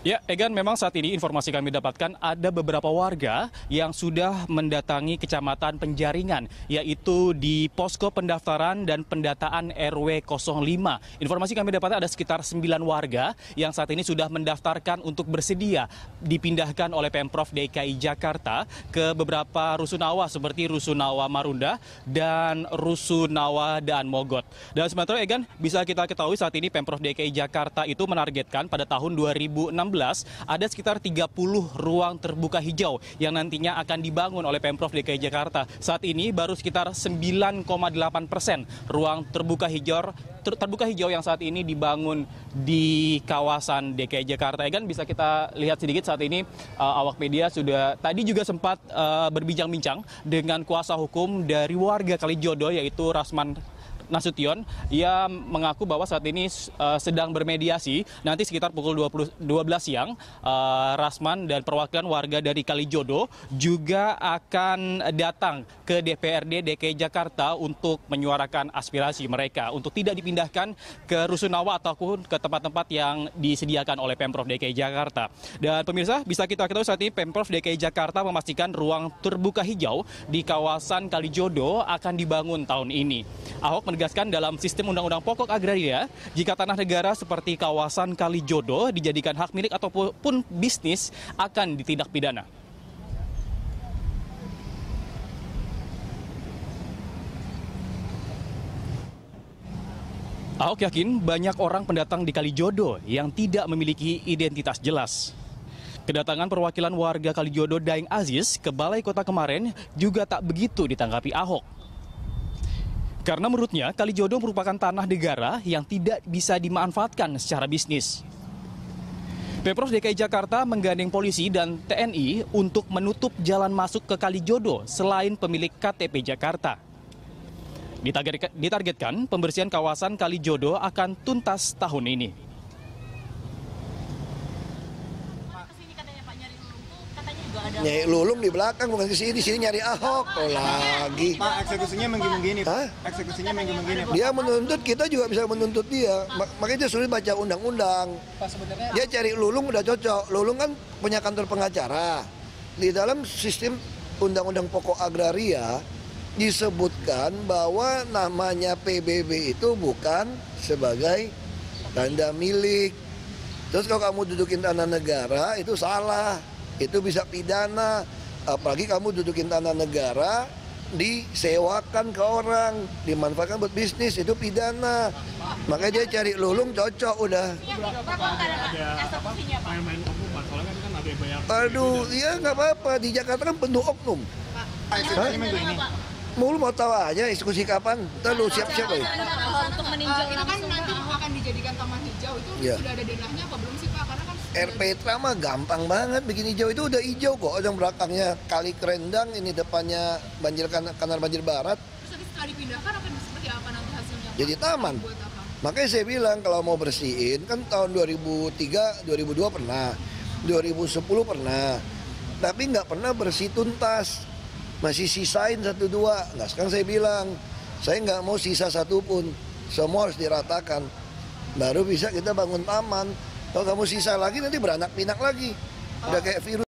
Ya, Egan, memang saat ini informasi kami dapatkan ada beberapa warga yang sudah mendatangi Kecamatan Penjaringan, yaitu di posko pendaftaran dan pendataan RW 05. Informasi kami dapatkan ada sekitar 9 warga yang saat ini sudah mendaftarkan untuk bersedia dipindahkan oleh Pemprov DKI Jakarta ke beberapa rusunawa seperti Rusunawa Marunda dan Rusunawa Daan Mogot. Dan sementara, Egan, bisa kita ketahui saat ini Pemprov DKI Jakarta itu menargetkan pada tahun 2016 ada sekitar 30 ruang terbuka hijau yang nantinya akan dibangun oleh Pemprov DKI Jakarta. Saat ini baru sekitar 9,8% ruang terbuka hijau yang saat ini dibangun di kawasan DKI Jakarta. Egan, bisa kita lihat sedikit saat ini awak media sudah tadi juga sempat berbincang-bincang dengan kuasa hukum dari warga Kalijodo yaitu Rasman Nasution. Ia mengaku bahwa saat ini sedang bermediasi. Nanti sekitar pukul 12 siang, Rasman dan perwakilan warga dari Kalijodo juga akan datang ke DPRD DKI Jakarta untuk menyuarakan aspirasi mereka untuk tidak dipindahkan ke Rusunawa ataupun ke tempat-tempat yang disediakan oleh Pemprov DKI Jakarta. Dan pemirsa, bisa kita ketahui saat ini Pemprov DKI Jakarta memastikan ruang terbuka hijau di kawasan Kalijodo akan dibangun tahun ini. Ahok menegaskan dalam sistem Undang-Undang Pokok Agraria, jika tanah negara seperti kawasan Kalijodo dijadikan hak milik ataupun bisnis akan ditindak pidana. Ahok yakin banyak orang pendatang di Kalijodo yang tidak memiliki identitas jelas. Kedatangan perwakilan warga Kalijodo Daeng Aziz ke Balai Kota kemarin juga tak begitu ditanggapi Ahok. Karena menurutnya Kalijodo merupakan tanah negara yang tidak bisa dimanfaatkan secara bisnis. Pemprov DKI Jakarta menggandeng polisi dan TNI untuk menutup jalan masuk ke Kalijodo selain pemilik KTP Jakarta. Ditargetkan pembersihan kawasan Kalijodo akan tuntas tahun ini. Nyai Lulung di belakang, bukan ke sini nyari Ahok. Oh lagi. Pak, eksekusinya begini. Eksekusinya begini. Dia menuntut, kita juga bisa menuntut dia. Makanya dia sulit baca undang-undang. Dia cari Lulung udah cocok. Lulung kan punya kantor pengacara. Di dalam sistem Undang-Undang Pokok Agraria disebutkan bahwa namanya PBB itu bukan sebagai tanda milik. Terus kalau kamu dudukin tanah negara itu salah. Itu bisa pidana, apalagi kamu dudukin tanah negara, disewakan ke orang, dimanfaatkan buat bisnis, itu pidana. Makanya dia cari Lulung cocok udah. Aduh, ya nggak apa-apa, di Jakarta kan penuh oknum. Mulu mau tahu aja eksekusi kapan, ntar lu siap-siap aja. Untuk meninjau itu kan nanti akan dijadikan taman hijau, itu ya. Sudah ada denahnya apa belum sih Pak? Karena kan RPTRA mah gampang banget bikin hijau, itu udah hijau kok. Yang belakangnya Kali Kerendang, ini depannya kanal banjir barat. Terus setelah dipindahkan akan seperti apa nanti hasilnya? Jadi taman. Makanya saya bilang kalau mau bersihin kan tahun 2003, 2002 pernah, 2010 pernah, tapi nggak pernah bersih tuntas. Masih sisain 1-2. Nggak, sekarang saya bilang, saya nggak mau sisa satu pun. Semua harus diratakan. Baru bisa kita bangun taman. Kalau kamu sisa lagi nanti beranak pinak lagi. Udah kayak virus.